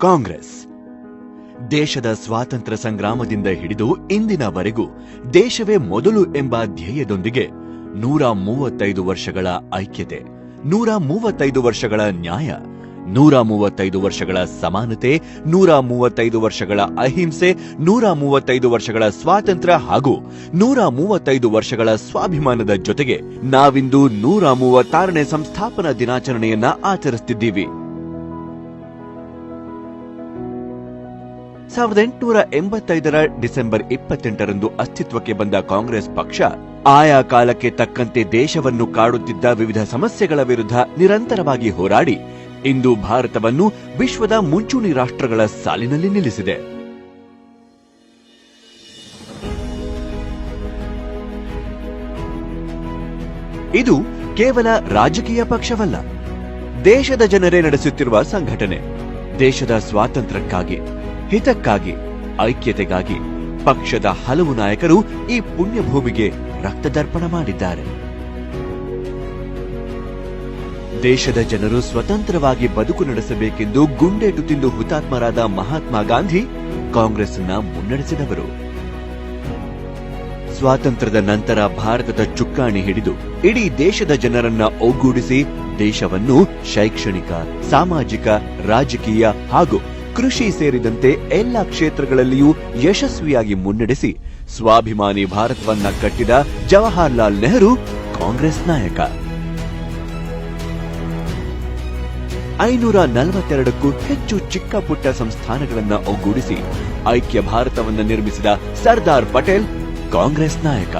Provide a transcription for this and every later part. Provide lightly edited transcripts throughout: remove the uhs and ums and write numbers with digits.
ಕಾಂಗ್ರೆಸ್. ದೇಶದ ಸ್ವಾತಂತ್ರ್ಯ ಸಂಗ್ರಾಮದಿಂದ ಹಿಡಿದು ಇಂದಿನವರೆಗೂ ದೇಶವೇ ಮೊದಲು ಎಂಬ ಧ್ಯೇಯದೊಂದಿಗೆ 135 ವರ್ಷಗಳ ಐಕ್ಯತೆ, 135 ವರ್ಷಗಳ ನ್ಯಾಯ, 135 ವರ್ಷಗಳ ಸಮಾನತೆ, 135 ವರ್ಷಗಳ ಅಹಿಂಸೆ, 135 ವರ್ಷಗಳ ಸ್ವಾತಂತ್ರ್ಯ ಹಾಗೂ 135 ವರ್ಷಗಳ ಸ್ವಾಭಿಮಾನದ ಜೊತೆಗೆ ನಾವಿಂದು 136ನೇ ಸಂಸ್ಥಾಪನಾ ದಿನಾಚರಣೆಯನ್ನ ಆಚರಿಸುತ್ತಿದ್ದೀವಿ. 1885ರ ಡಿಸೆಂಬರ್ 28ರಂದು ಅಸ್ತಿತ್ವಕ್ಕೆ ಬಂದ ಕಾಂಗ್ರೆಸ್ ಪಕ್ಷ ಆಯಾ ಕಾಲಕ್ಕೆ ತಕ್ಕಂತೆ ದೇಶವನ್ನು ಕಾಡುತ್ತಿದ್ದ ವಿವಿಧ ಸಮಸ್ಯೆಗಳ ವಿರುದ್ಧ ನಿರಂತರವಾಗಿ ಹೋರಾಡಿ ಇಂದು ಭಾರತವನ್ನು ವಿಶ್ವದ ಮುಂಚೂಣಿ ರಾಷ್ಟ್ರಗಳ ಸಾಲಿನಲ್ಲಿ ನಿಲ್ಲಿಸಿದೆ. ಇದು ಕೇವಲ ರಾಜಕೀಯ ಪಕ್ಷವಲ್ಲ, ದೇಶದ ಜನರೇ ನಡೆಸುತ್ತಿರುವ ಸಂಘಟನೆ. ದೇಶದ ಸ್ವಾತಂತ್ರ್ಯಕ್ಕಾಗಿ, ಹಿತಕ್ಕಾಗಿ, ಐಕ್ಯತೆಗಾಗಿ ಪಕ್ಷದ ಹಲವು ನಾಯಕರು ಈ ಪುಣ್ಯಭೂಮಿಗೆ ರಕ್ತದರ್ಪಣ ಮಾಡಿದ್ದಾರೆ. ದೇಶದ ಜನರು ಸ್ವತಂತ್ರವಾಗಿ ಬದುಕು ನಡೆಸಬೇಕೆಂದು ಗುಂಡೇಟು ತಿಂದು ಹುತಾತ್ಮರಾದ ಮಹಾತ್ಮ ಗಾಂಧಿ ಕಾಂಗ್ರೆಸ್ ಅನ್ನ ಮುನ್ನಡೆಸಿದವರು. ಸ್ವಾತಂತ್ರ್ಯದ ನಂತರ ಭಾರತದ ಚುಕ್ಕಾಣಿ ಹಿಡಿದು ಇಡೀ ದೇಶದ ಜನರನ್ನ ಒಗ್ಗೂಡಿಸಿ ದೇಶವನ್ನು ಶೈಕ್ಷಣಿಕ, ಸಾಮಾಜಿಕ, ರಾಜಕೀಯ ಹಾಗೂ ಕೃಷಿ ಸೇರಿದಂತೆ ಎಲ್ಲ ಕ್ಷೇತ್ರಗಳಲ್ಲಿಯೂ ಯಶಸ್ವಿಯಾಗಿ ಮುನ್ನಡೆಸಿ ಸ್ವಾಭಿಮಾನಿ ಭಾರತವನ್ನ ಕಟ್ಟಿದ ಜವಾಹರ್ಲಾಲ್ ನೆಹರು ಕಾಂಗ್ರೆಸ್ ನಾಯಕ. 542ಕ್ಕೂ ಹೆಚ್ಚು ಚಿಕ್ಕ ಪುಟ್ಟ ಸಂಸ್ಥಾನಗಳನ್ನ ಒಗ್ಗೂಡಿಸಿ ಐಕ್ಯ ಭಾರತವನ್ನು ನಿರ್ಮಿಸಿದ ಸರ್ದಾರ್ ಪಟೇಲ್ ಕಾಂಗ್ರೆಸ್ ನಾಯಕ.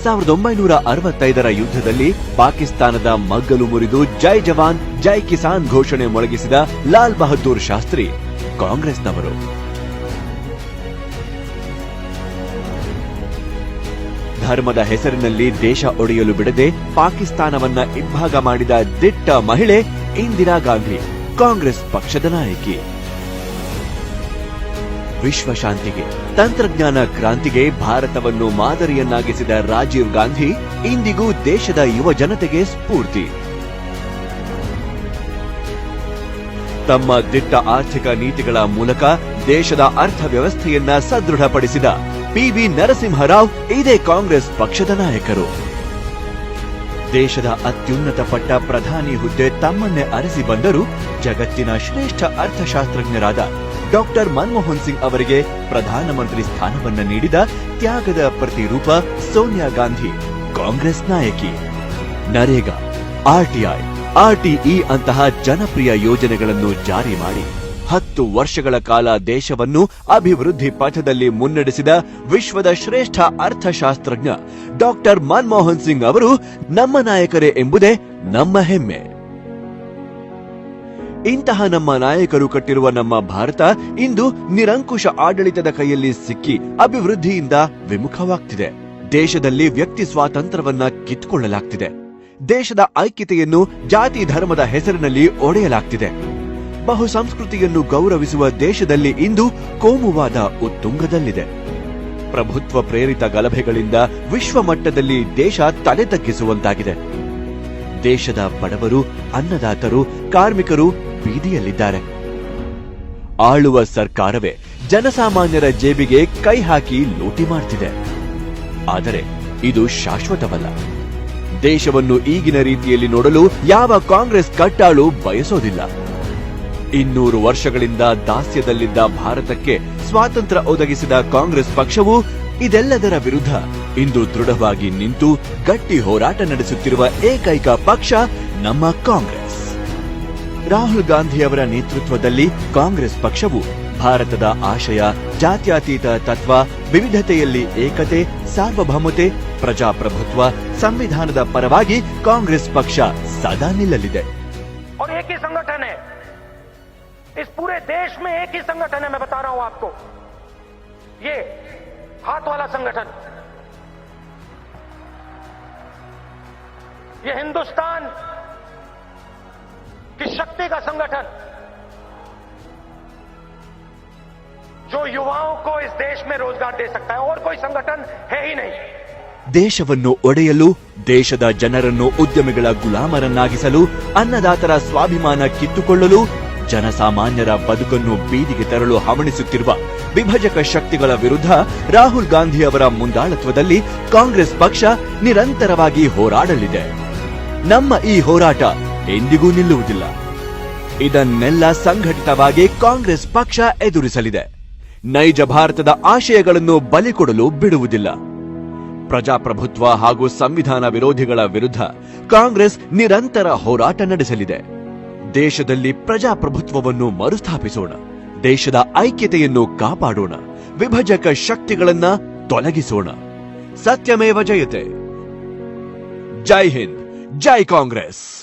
1965ರ ಯುದ್ಧದಲ್ಲಿ ಪಾಕಿಸ್ತಾನದ ಮಗ್ಗಲು ಮುರಿದು ಜೈ ಜವಾನ್ ಜೈ ಕಿಸಾನ್ ಘೋಷಣೆ ಮೊಳಗಿಸಿದ ಲಾಲ್ ಬಹದ್ದೂರ್ ಶಾಸ್ತ್ರಿ ಕಾಂಗ್ರೆಸ್ನವರು. ಧರ್ಮದ ಹೆಸರಿನಲ್ಲಿ ದೇಶ ಒಡೆಯಲು ಬಿಡದೆ ಪಾಕಿಸ್ತಾನವನ್ನ ಇಬ್ಬಾಗ ಮಾಡಿದ ದಿಟ್ಟ ಮಹಿಳೆ ಇಂದಿರಾ ಗಾಂಧಿ ಕಾಂಗ್ರೆಸ್ ಪಕ್ಷದ ನಾಯಕಿ. ವಿಶ್ವಶಾಂತಿಗೆ, ತಂತ್ರಜ್ಞಾನ ಕ್ರಾಂತಿಗೆ ಭಾರತವನ್ನು ಮಾದರಿಯನ್ನಾಗಿಸಿದ ರಾಜೀವ್ ಗಾಂಧಿ ಇಂದಿಗೂ ದೇಶದ ಯುವ ಜನತೆಗೆ ಸ್ಫೂರ್ತಿ. ತಮ್ಮ ದಿಟ್ಟ ಆರ್ಥಿಕ ನೀತಿಗಳ ಮೂಲಕ ದೇಶದ ಅರ್ಥವ್ಯವಸ್ಥೆಯನ್ನ ಸದೃಢಪಡಿಸಿದ ಪಿ.ವಿ. ನರಸಿಂಹರಾವ್ ಇದೇ ಕಾಂಗ್ರೆಸ್ ಪಕ್ಷದ ನಾಯಕರು. ದೇಶದ ಅತ್ಯುನ್ನತ ಪಟ್ಟ ಪ್ರಧಾನಿ ಹುದ್ದೆ ತಮ್ಮನ್ನೇ ಅರಸಿ ಬಂದರೂ ಜಗತ್ತಿನ ಶ್ರೇಷ್ಠ ಅರ್ಥಶಾಸ್ತ್ರಜ್ಞರಾದ ಡಾಕ್ಟರ್ ಮನಮೋಹನ್ ಸಿಂಗ್ ಅವರಿಗೆ ಪ್ರಧಾನಮಂತ್ರಿ ಸ್ಥಾನವನ್ನ ನೀಡಿದ ತ್ಯಾಗದ ಪ್ರತಿರೂಪ ಸೋನಿಯಾ ಗಾಂಧಿ ಕಾಂಗ್ರೆಸ್ ನಾಯಕಿ. ನರೇಗಾ, ಆರ್ಟಿಐ, ಆರ್ಟಿಇ ಅಂತಹ ಜನಪ್ರಿಯ ಯೋಜನೆಗಳನ್ನು ಜಾರಿ ಮಾಡಿ 10 ವರ್ಷಗಳ ಕಾಲ ದೇಶವನ್ನು ಅಭಿವೃದ್ಧಿ ಪಥದಲ್ಲಿ ಮುನ್ನಡೆಸಿದ ವಿಶ್ವದ ಶ್ರೇಷ್ಠ ಅರ್ಥಶಾಸ್ತ್ರಜ್ಞ ಡಾಕ್ಟರ್ ಮನಮೋಹನ್ ಸಿಂಗ್ ಅವರು ನಮ್ಮ ನಾಯಕರೇ ಎಂಬುದೇ ನಮ್ಮ ಹೆಮ್ಮೆ. ಇಂತಹ ನಮ್ಮ ನಾಯಕರು ಕಟ್ಟಿರುವ ನಮ್ಮ ಭಾರತ ಇಂದು ನಿರಂಕುಶ ಆಡಳಿತದ ಕೈಯಲ್ಲಿ ಸಿಕ್ಕಿ ಅಭಿವೃದ್ಧಿಯಿಂದ ವಿಮುಖವಾಗ್ತಿದೆ. ದೇಶದಲ್ಲಿ ವ್ಯಕ್ತಿ ಸ್ವಾತಂತ್ರ್ಯವನ್ನ ಕಿತ್ತುಕೊಳ್ಳಲಾಗ್ತಿದೆ. ದೇಶದ ಐಕ್ಯತೆಯನ್ನು ಜಾತಿ ಧರ್ಮದ ಹೆಸರಿನಲ್ಲಿ ಒಡೆಯಲಾಗ್ತಿದೆ. ಬಹುಸಂಸ್ಕೃತಿಯನ್ನು ಗೌರವಿಸುವ ದೇಶದಲ್ಲಿ ಇಂದು ಕೋಮುವಾದ ಉತ್ತುಂಗದಲ್ಲಿದೆ. ಪ್ರಭುತ್ವ ಪ್ರೇರಿತ ಗಲಭೆಗಳಿಂದ ವಿಶ್ವ ಮಟ್ಟದಲ್ಲಿ ದೇಶ ತಲೆ ತಗ್ಗಿಸುವಂತಾಗಿದೆ. ದೇಶದ ಬಡವರು, ಅನ್ನದಾತರು, ಕಾರ್ಮಿಕರು ಬೀದಿಯಲ್ಲಿದ್ದಾರೆ. ಆಳುವ ಸರ್ಕಾರವೇ ಜನಸಾಮಾನ್ಯರ ಜೇಬಿಗೆ ಕೈ ಹಾಕಿ ಲೂಟಿ ಮಾಡ್ತಿದೆ. ಆದರೆ ಇದು ಶಾಶ್ವತವಲ್ಲ. ದೇಶವನ್ನು ಈಗಿನ ರೀತಿಯಲ್ಲಿ ನೋಡಲು ಯಾವ ಕಾಂಗ್ರೆಸ್ ಕಟ್ಟಾಳು ಬಯಸೋದಿಲ್ಲ. 200 ವರ್ಷಗಳಿಂದ ದಾಸ್ಯದಲ್ಲಿದ್ದ ಭಾರತಕ್ಕೆ ಸ್ವಾತಂತ್ರ್ಯ ಒದಗಿಸಿದ ಕಾಂಗ್ರೆಸ್ ಪಕ್ಷವು ಇದೆಲ್ಲದರ ವಿರುದ್ಧ ಇಂದು ದೃಢವಾಗಿ ನಿಂತು ಗಟ್ಟಿ ಹೋರಾಟ ನಡೆಸುತ್ತಿರುವ ಏಕೈಕ ಪಕ್ಷ ನಮ್ಮ ಕಾಂಗ್ರೆಸ್. ರಾಹುಲ್ ಗಾಂಧಿಯವರ ನೇತೃತ್ವದಲ್ಲಿ ಕಾಂಗ್ರೆಸ್ ಪಕ್ಷವು ಭಾರತದ ಆಶಯ, ಜಾತ್ಯತೀತ ತತ್ವ, ವಿವಿಧತೆಯಲ್ಲಿ ಏಕತೆ, ಸಾರ್ವಭೌಮತೆ, ಪ್ರಜಾಪ್ರಭುತ್ವ, ಸಂವಿಧಾನದ ಪರವಾಗಿ ಕಾಂಗ್ರೆಸ್ ಪಕ್ಷ ಸದಾ ನಿಲ್ಲಲಿದೆ. इस पूरे देश में एक ही संगठन है, मैं बता रहा हूं आपको, ये हाथ वाला संगठन, ये हिंदुस्तान की शक्ति का संगठन, जो युवाओं को इस देश में रोजगार दे सकता है. और कोई संगठन है ही नहीं. ದೇಶವನ್ನು ಒಡೆಯಲು, ದೇಶದ ಜನರನ್ನು ಉದ್ಯಮಿಗಳ ಗುಲಾಮರನ್ನಾಗಿಸಲು, ಅನ್ನದಾತರ ಸ್ವಾಭಿಮಾನ ಕಿತ್ತುಕೊಳ್ಳಲು, ಜನಸಾಮಾನ್ಯರ ಬದುಕನ್ನು ಬೀದಿಗೆ ತರಲು ಹವಣಿಸುತ್ತಿರುವ ವಿಭಜಕ ಶಕ್ತಿಗಳ ವಿರುದ್ಧ ರಾಹುಲ್ ಗಾಂಧಿ ಅವರ ಮುಂದಾಳತ್ವದಲ್ಲಿ ಕಾಂಗ್ರೆಸ್ ಪಕ್ಷ ನಿರಂತರವಾಗಿ ಹೋರಾಡಲಿದೆ. ನಮ್ಮ ಈ ಹೋರಾಟ ಎಂದಿಗೂ ನಿಲ್ಲುವುದಿಲ್ಲ. ಇದನ್ನೆಲ್ಲ ಸಂಘಟಿತವಾಗಿ ಕಾಂಗ್ರೆಸ್ ಪಕ್ಷ ಎದುರಿಸಲಿದೆ. ನೈಜ ಭಾರತದ ಆಶಯಗಳನ್ನು ಬಲಿಕೊಡಲು ಬಿಡುವುದಿಲ್ಲ. ಪ್ರಜಾಪ್ರಭುತ್ವ ಹಾಗೂ ಸಂವಿಧಾನ ವಿರೋಧಿಗಳ ವಿರುದ್ಧ ಕಾಂಗ್ರೆಸ್ ನಿರಂತರ ಹೋರಾಟ ನಡೆಸಲಿದೆ. ದೇಶದಲ್ಲಿ ಪ್ರಜಾಪ್ರಭುತ್ವವನ್ನು ಮರುಸ್ಥಾಪಿಸೋಣ, ದೇಶದ ಐಕ್ಯತೆಯನ್ನು ಕಾಪಾಡೋಣ, ವಿಭಜಕ ಶಕ್ತಿಗಳನ್ನ ತೊಲಗಿಸೋಣ. ಸತ್ಯಮೇವ ಜಯತೆ. ಜೈ ಹಿಂದ್, ಜೈ ಕಾಂಗ್ರೆಸ್.